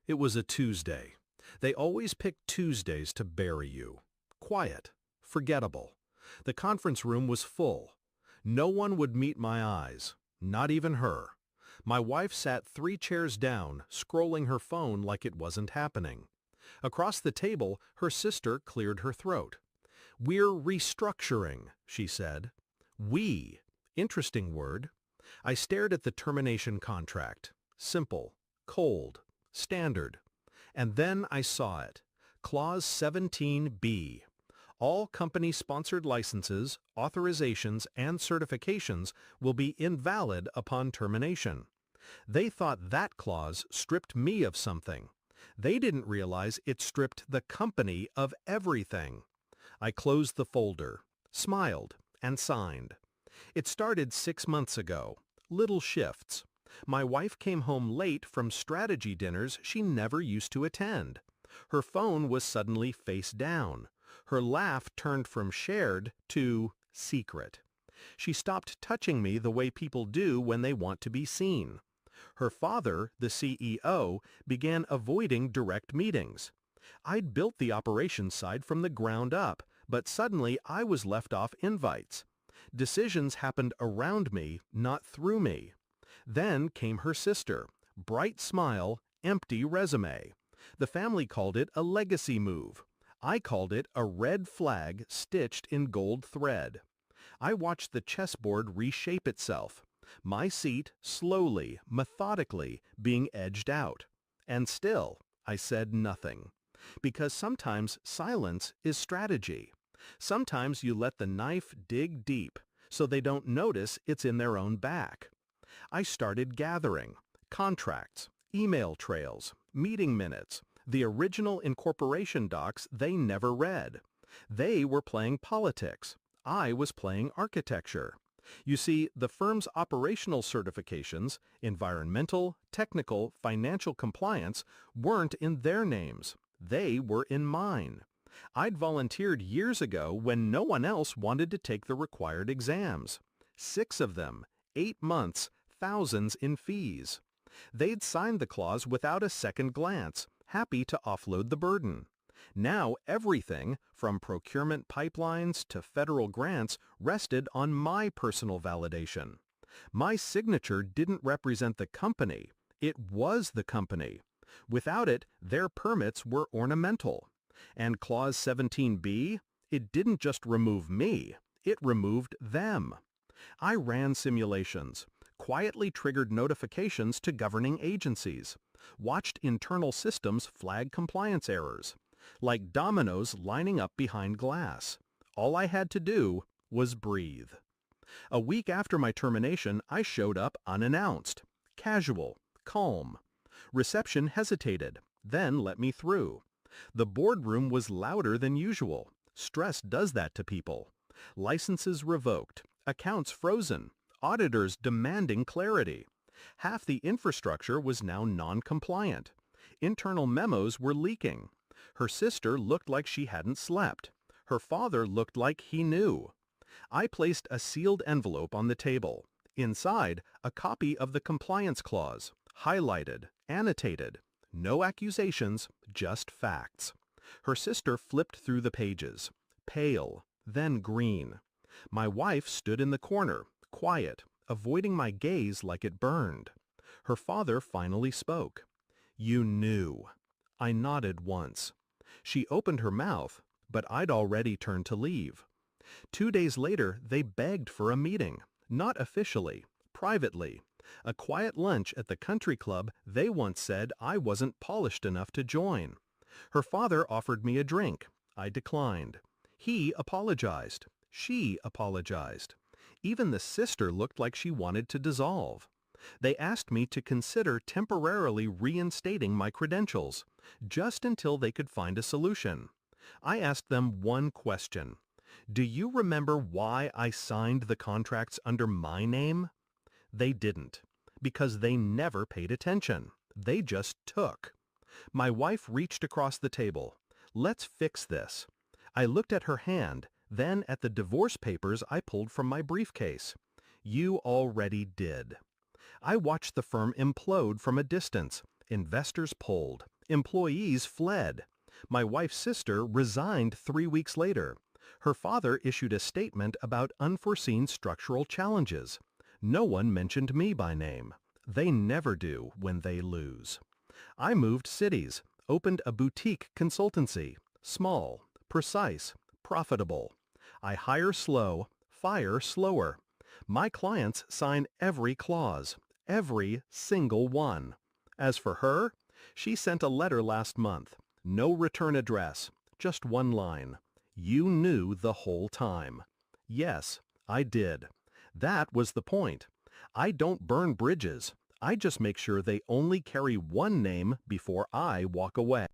It was a Tuesday. They always pick Tuesdays to bury you. Quiet. Forgettable. The conference room was full. No one would meet my eyes. Not even her. My wife sat 3 chairs down, scrolling her phone like it wasn't happening. Across the table, her sister cleared her throat. "We're restructuring," she said. We. Interesting word. I stared at the termination contract. Simple. Cold. Standard. And then I saw it. Clause 17B. All company-sponsored licenses, authorizations, and certifications will be invalid upon termination. They thought that clause stripped me of something. They didn't realize it stripped the company of everything. I closed the folder, smiled, and signed. It started 6 months ago. Little shifts. My wife came home late from strategy dinners she never used to attend. Her phone was suddenly face down. Her laugh turned from shared to secret. She stopped touching me the way people do when they want to be seen. Her father, the CEO, began avoiding direct meetings. I'd built the operations side from the ground up, but suddenly I was left off invites. Decisions happened around me, not through me. Then came her sister. Bright smile, empty resume. The family called it a legacy move. I called it a red flag stitched in gold thread. I watched the chessboard reshape itself. My seat, slowly, methodically, being edged out. And still, I said nothing. Because sometimes silence is strategy. Sometimes you let the knife dig deep, so they don't notice it's in their own back. I started gathering contracts, email trails, meeting minutes, the original incorporation docs they never read. They were playing politics. I was playing architecture. You see, the firm's operational certifications, environmental, technical, financial compliance, weren't in their names. They were in mine. I'd volunteered years ago when no one else wanted to take the required exams. 6 of them, 8 months, thousands in fees. They'd signed the clause without a second glance, happy to offload the burden. Now everything, from procurement pipelines to federal grants, rested on my personal validation. My signature didn't represent the company. It was the company. Without it, their permits were ornamental. And Clause 17B? It didn't just remove me. It removed them. I ran simulations, quietly triggered notifications to governing agencies, watched internal systems flag compliance errors, like dominoes lining up behind glass. All I had to do was breathe. A week after my termination, I showed up unannounced, casual, calm. Reception hesitated, then let me through. The boardroom was louder than usual. Stress does that to people. Licenses revoked, accounts frozen, auditors demanding clarity. Half the infrastructure was now non-compliant. Internal memos were leaking. Her sister looked like she hadn't slept. Her father looked like he knew. I placed a sealed envelope on the table. Inside, a copy of the compliance clause, highlighted, annotated. No accusations, just facts. Her sister flipped through the pages. Pale, then green. My wife stood in the corner, quiet, avoiding my gaze like it burned. Her father finally spoke. "You knew." I nodded once. She opened her mouth, but I'd already turned to leave. 2 days later, they begged for a meeting, not officially, privately. A quiet lunch at the country club they once said I wasn't polished enough to join. Her father offered me a drink. I declined. He apologized. She apologized. Even the sister looked like she wanted to dissolve. They asked me to consider temporarily reinstating my credentials, just until they could find a solution. I asked them one question. Do you remember why I signed the contracts under my name? They didn't, because they never paid attention. They just took. My wife reached across the table. "Let's fix this." I looked at her hand, then at the divorce papers I pulled from my briefcase. You already did. I watched the firm implode from a distance. Investors pulled. Employees fled. My wife's sister resigned 3 weeks later. Her father issued a statement about unforeseen structural challenges. No one mentioned me by name. They never do when they lose. I moved cities, opened a boutique consultancy, small, precise, profitable. I hire slow, fire slower. My clients sign every clause, every single one. As for her, she sent a letter last month. No return address, just one line. You knew the whole time. Yes, I did. That was the point. I don't burn bridges. I just make sure they only carry one name before I walk away.